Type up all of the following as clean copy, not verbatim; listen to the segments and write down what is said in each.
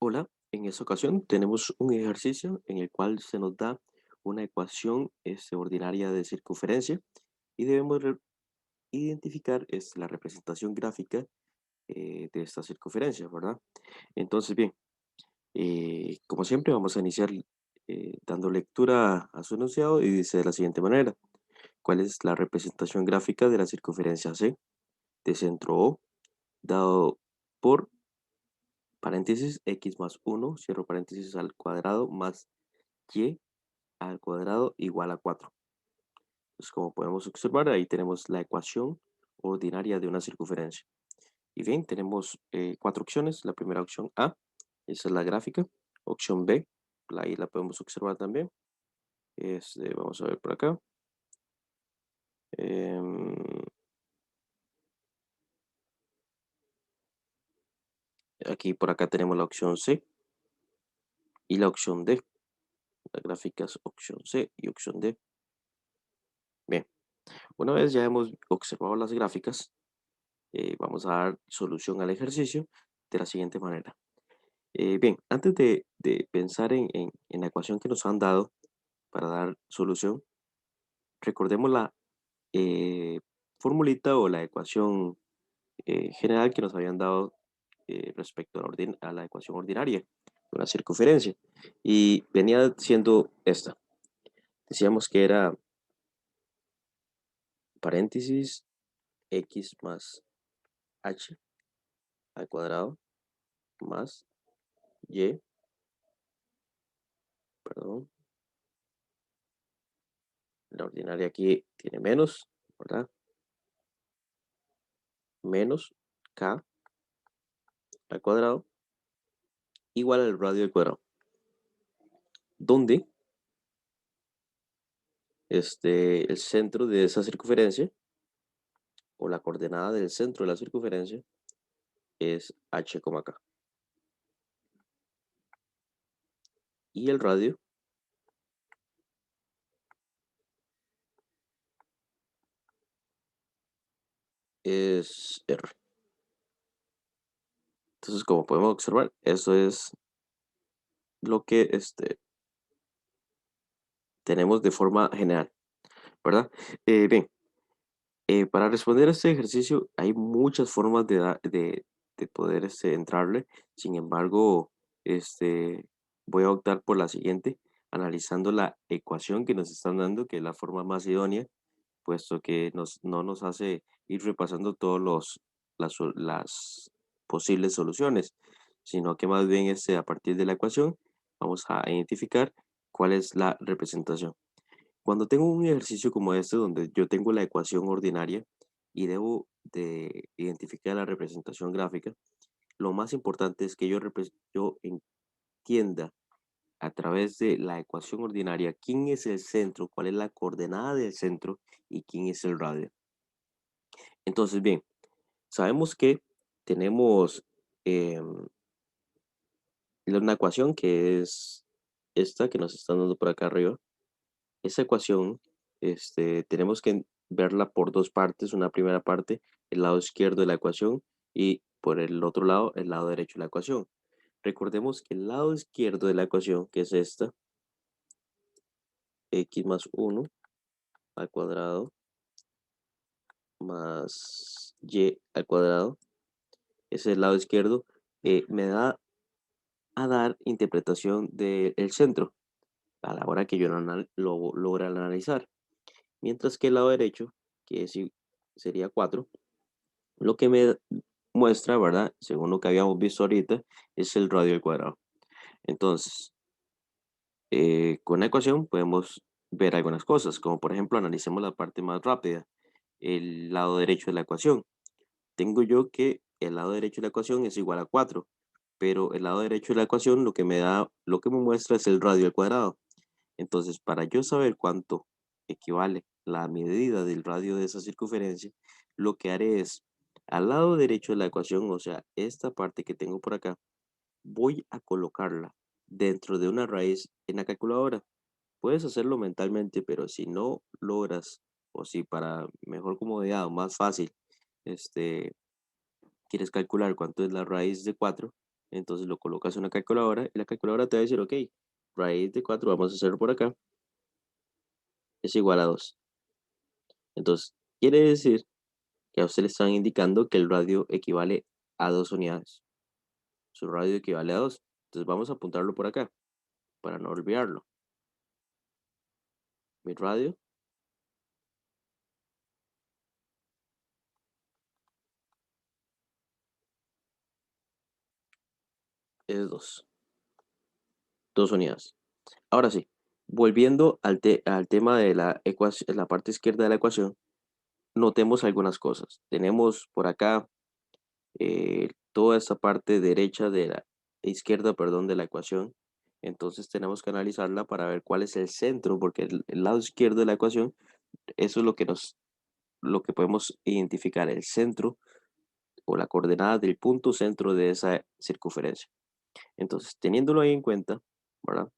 Hola, en esta ocasión tenemos un ejercicio en el cual se nos da una ecuación ordinaria de circunferencia y debemos identificar la representación gráfica de esta circunferencia, ¿verdad? Entonces, bien, como siempre vamos a iniciar dando lectura a su enunciado y dice de la siguiente manera: ¿cuál es la representación gráfica de la circunferencia C de centro O dado por paréntesis x más uno, cierro paréntesis, al cuadrado más y al cuadrado igual a 4? Pues como podemos observar, ahí tenemos la ecuación ordinaria de una circunferencia. Y bien, tenemos cuatro opciones. La primera opción A, esa es la gráfica. Opción B, ahí la podemos observar también. Vamos a ver por acá. Em, Aquí por acá tenemos la opción C y la opción D. La gráfica es opción C y opción D. Bien, una vez ya hemos observado las gráficas, vamos a dar solución al ejercicio de la siguiente manera. Bien, antes de pensar en la ecuación que nos han dado para dar solución, recordemos la eh, formulita o la ecuación general que nos habían dado respecto a a la ecuación ordinaria de una circunferencia. Y venía siendo esta. Decíamos que era paréntesis x más h al cuadrado más y, perdón, la ordinaria aquí tiene menos, ¿verdad? Menos k al cuadrado igual al radio al cuadrado, donde el centro de esa circunferencia o la coordenada del centro de la circunferencia es h, k. Y el radio es r. Entonces, como podemos observar, eso es lo que tenemos de forma general, ¿verdad? Bien, para responder a este ejercicio hay muchas formas de poder entrarle. Sin embargo, voy a optar por la siguiente, analizando la ecuación que nos están dando, que es la forma más idónea, puesto que no nos hace ir repasando todos las posibles soluciones, sino que más bien a partir de la ecuación vamos a identificar cuál es la representación. Cuando tengo un ejercicio como este, donde yo tengo la ecuación ordinaria y debo de identificar la representación gráfica, lo más importante es que yo entienda a través de la ecuación ordinaria quién es el centro, cuál es la coordenada del centro y quién es el radio. Entonces, bien, sabemos que tenemos em, una ecuación que es esta que nos están dando por acá arriba. Esa ecuación, tenemos que verla por dos partes. Una primera parte, el lado izquierdo de la ecuación, y por el otro lado, el lado derecho de la ecuación. Recordemos que el lado izquierdo de la ecuación, que es esta, x más uno al cuadrado más y al cuadrado, ese es el lado izquierdo, me da a dar interpretación del centro a la hora que yo lo logre analizar. Mientras que el lado derecho, que sería 4, lo que me muestra, ¿verdad? Según lo que habíamos visto ahorita, es el radio al cuadrado. Entonces, con la ecuación podemos ver algunas cosas, como por ejemplo, analicemos la parte más rápida, el lado derecho de la ecuación. Tengo yo que el lado derecho de la ecuación es igual a 4, pero el lado derecho de la ecuación lo que me muestra es el radio al cuadrado. Entonces, para yo saber cuánto equivale la medida del radio de esa circunferencia, lo que haré es, al lado derecho de la ecuación, o sea, esta parte que tengo por acá, voy a colocarla dentro de una raíz en la calculadora. Puedes hacerlo mentalmente, pero si no logras, o si para mejor comodidad o más fácil, este, quieres calcular cuánto es la raíz de 4, Entonces lo colocas en una calculadora y la calculadora te va a decir, ok, raíz de 4, vamos a hacerlo por acá, es igual a 2. Entonces, quiere decir que a usted le están indicando que el radio equivale a 2 unidades. Su radio equivale a 2. Entonces vamos a apuntarlo por acá, para no olvidarlo. Mi radio es 2. 2 unidades. Ahora sí, volviendo al tema de la ecuación, la parte izquierda de la ecuación, notemos algunas cosas. Tenemos por acá toda esta parte derecha de la izquierda, perdón, de la ecuación. Entonces tenemos que analizarla para ver cuál es el centro, porque el lado izquierdo de la ecuación, eso es lo que podemos identificar, el centro o la coordenada del punto centro de esa circunferencia. Entonces, teniéndolo ahí en cuenta, ¿verdad?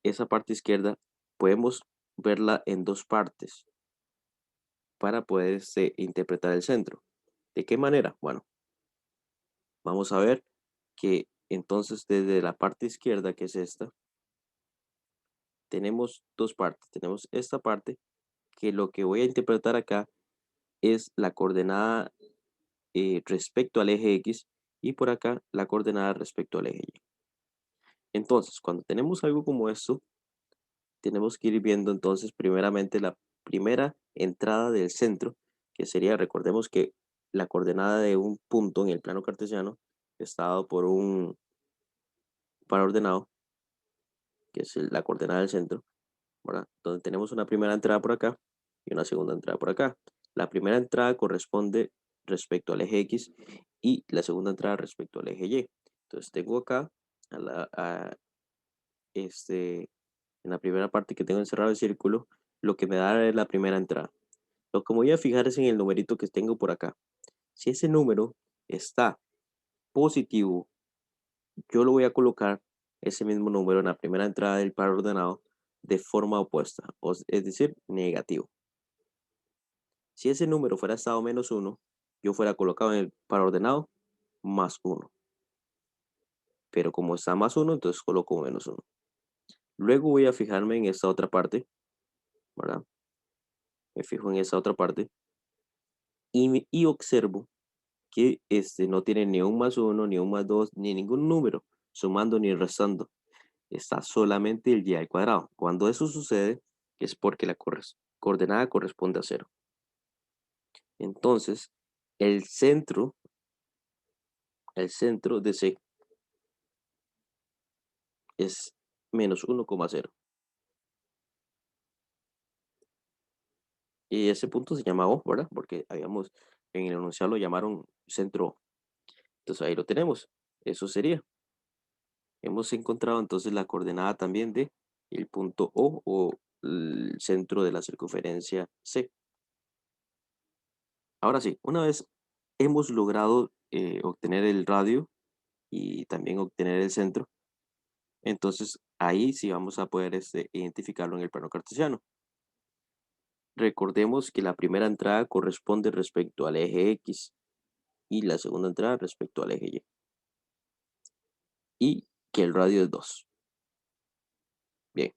Esa parte izquierda podemos verla en dos partes para poder interpretar el centro. ¿De qué manera? Bueno, vamos a ver que entonces desde la parte izquierda, que es esta, tenemos dos partes. Tenemos esta parte que lo que voy a interpretar acá es la coordenada respecto al eje X y por acá la coordenada respecto al eje Y. Entonces, cuando tenemos algo como esto, tenemos que ir viendo entonces primeramente la primera entrada del centro, que sería, recordemos que la coordenada de un punto en el plano cartesiano está dado por un par ordenado, que es la coordenada del centro, ¿verdad? Donde tenemos una primera entrada por acá y una segunda entrada por acá. La primera entrada corresponde respecto al eje X y la segunda entrada respecto al eje Y. Entonces tengo acá este, en la primera parte que tengo encerrado el círculo, lo que me da es la primera entrada. Lo que me voy a fijar es en el numerito que tengo por acá. Si ese número está positivo, yo lo voy a colocar ese mismo número en la primera entrada del par ordenado de forma opuesta, es decir, negativo. Si ese número fuera estado menos 1, yo fuera colocado en el par ordenado más 1. Pero como está más 1, entonces coloco menos 1. Luego voy a fijarme en esta otra parte, ¿verdad? Me fijo en esa otra parte y observo que no tiene ni un más 1, ni un más 2, ni ningún número, sumando ni restando. Está solamente el y al cuadrado. Cuando eso sucede, es porque la coordenada corresponde a cero. Entonces, el centro, el centro de C es menos 1,0. Y ese punto se llama O, ¿verdad? Porque habíamos, en el enunciado lo llamaron centro O. Entonces ahí lo tenemos. Eso sería. Hemos encontrado entonces la coordenada también de el punto O el centro de la circunferencia C. Ahora sí, una vez hemos logrado obtener el radio y también obtener el centro, entonces ahí sí vamos a poder identificarlo en el plano cartesiano. Recordemos que la primera entrada corresponde respecto al eje X y la segunda entrada respecto al eje y que el radio es 2. Bien,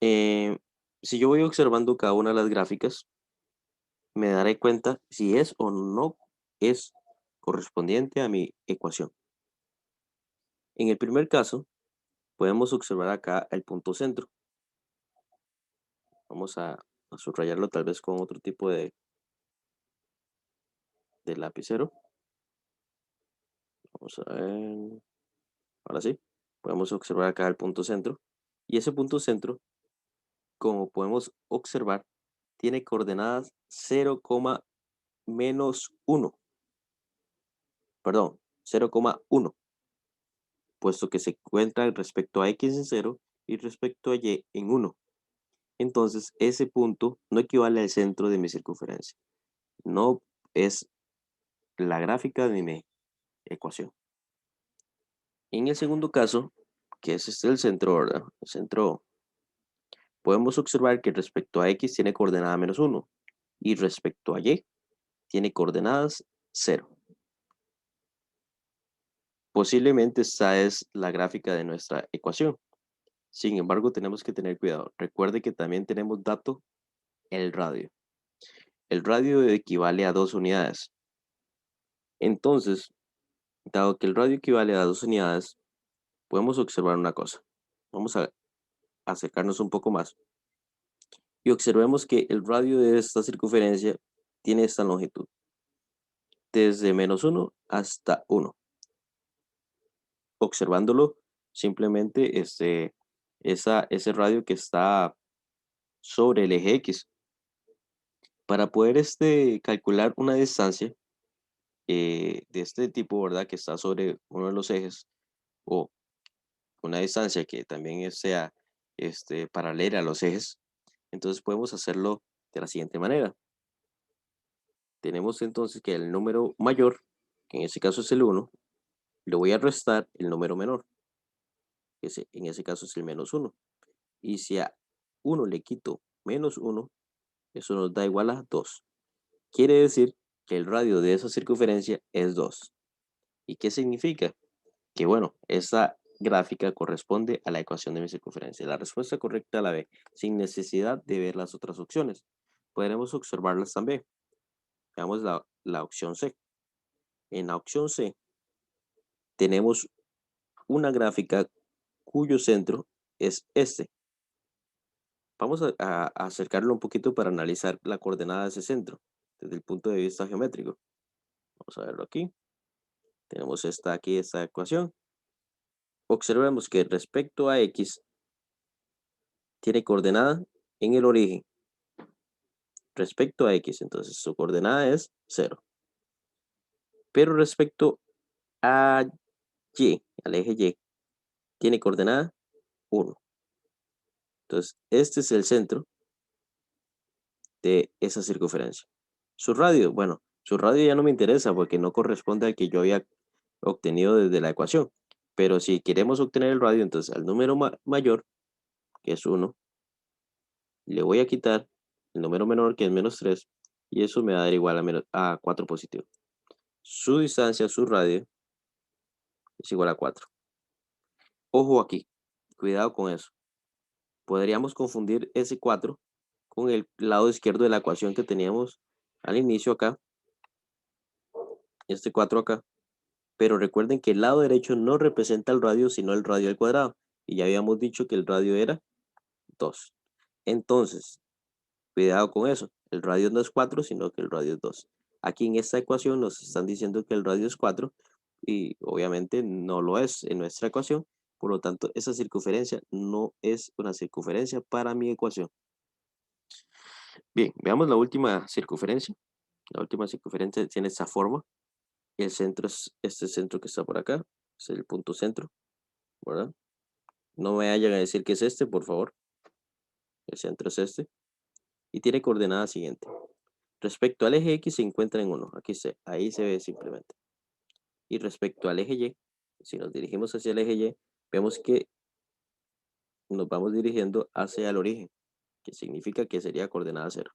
eh, si yo voy observando cada una de las gráficas, me daré cuenta si es o no es correspondiente a mi ecuación. En el primer caso, podemos observar acá el punto centro. Vamos a subrayarlo tal vez con otro tipo de lapicero. Vamos a ver. Ahora sí, podemos observar acá el punto centro. Y ese punto centro, como podemos observar, tiene coordenadas 0, menos 1, perdón, 0,1, puesto que se encuentra respecto a X en 0 y respecto a Y en 1. Entonces, ese punto no equivale al centro de mi circunferencia. No es la gráfica de mi ecuación. En el segundo caso, que es el centro, ¿verdad? El centro, podemos observar que respecto a X tiene coordenada -1 y respecto a Y tiene coordenadas 0. Posiblemente esta es la gráfica de nuestra ecuación. Sin embargo, tenemos que tener cuidado. Recuerde que también tenemos dato el radio. El radio equivale a 2 unidades. Entonces, dado que el radio equivale a 2 unidades, podemos observar una cosa. Vamos a acercarnos un poco más y observemos que el radio de esta circunferencia tiene esta longitud, desde -1 hasta 1. Observándolo, simplemente ese radio que está sobre el eje X. Para poder calcular una distancia de este tipo, ¿verdad? Que está sobre uno de los ejes, o una distancia que también sea paralela a los ejes, entonces podemos hacerlo de la siguiente manera. Tenemos entonces que el número mayor, que en este caso es el 1, le voy a restar el número menor, que en ese caso es el -1. Y si a 1 le quito -1, eso nos da igual a 2. Quiere decir que el radio de esa circunferencia es 2. ¿Y qué significa? Que bueno, esa gráfica corresponde a la ecuación de mi circunferencia. La respuesta correcta la B, sin necesidad de ver las otras opciones. Podremos observarlas también. Veamos la opción C. En la opción C tenemos una gráfica cuyo centro es este. Vamos a acercarlo un poquito para analizar la coordenada de ese centro desde el punto de vista geométrico. Vamos a verlo aquí. Tenemos esta ecuación. Observemos que respecto a X tiene coordenada en el origen. Respecto a X, entonces su coordenada es 0. Pero respecto a Y, al eje Y, tiene coordenada 1. Entonces, este es el centro de esa circunferencia. Su radio, bueno, su radio ya no me interesa porque no corresponde al que yo había obtenido desde la ecuación. Pero si queremos obtener el radio, entonces al número mayor, que es 1, le voy a quitar el número menor, que es -3, y eso me va a dar igual a 4 positivo. Su distancia, su radio, es igual a 4. Ojo aquí, cuidado con eso. Podríamos confundir ese 4 con el lado izquierdo de la ecuación que teníamos al inicio acá, este 4 acá. Pero recuerden que el lado derecho no representa el radio, sino el radio al cuadrado. Y ya habíamos dicho que el radio era 2. Entonces, cuidado con eso. El radio no es 4, sino que el radio es 2. Aquí en esta ecuación nos están diciendo que el radio es 4 y obviamente no lo es en nuestra ecuación. Por lo tanto, esa circunferencia no es una circunferencia para mi ecuación. Bien, veamos la última circunferencia. La última circunferencia tiene esta forma. El centro es este centro que está por acá. Es el punto centro, ¿verdad? No me vayan a decir que es este, por favor. El centro es este. Y tiene coordenada siguiente. Respecto al eje X se encuentra en 1. Ahí se ve simplemente. Y respecto al eje Y, si nos dirigimos hacia el eje Y, vemos que nos vamos dirigiendo hacia el origen, que significa que sería coordenada 0.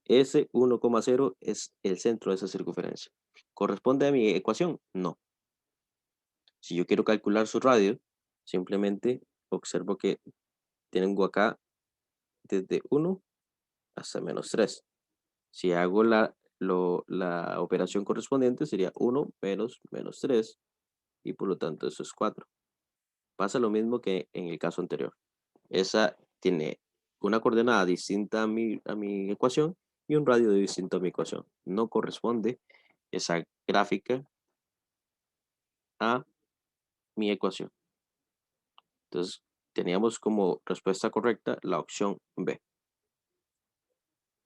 Ese 1,0 es el centro de esa circunferencia. ¿Corresponde a mi ecuación? No. Si yo quiero calcular su radio, simplemente observo que tengo acá desde 1 hasta -3. Si hago la operación correspondiente, sería 1 menos -3, y por lo tanto eso es 4. Pasa lo mismo que en el caso anterior. Esa tiene una coordenada distinta a mi ecuación y un radio distinto a mi ecuación. No corresponde esa gráfica a mi ecuación. Entonces, teníamos como respuesta correcta la opción B.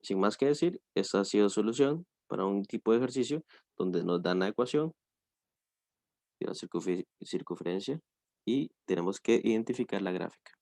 Sin más que decir, esta ha sido solución para un tipo de ejercicio donde nos dan la ecuación de la circunferencia y tenemos que identificar la gráfica.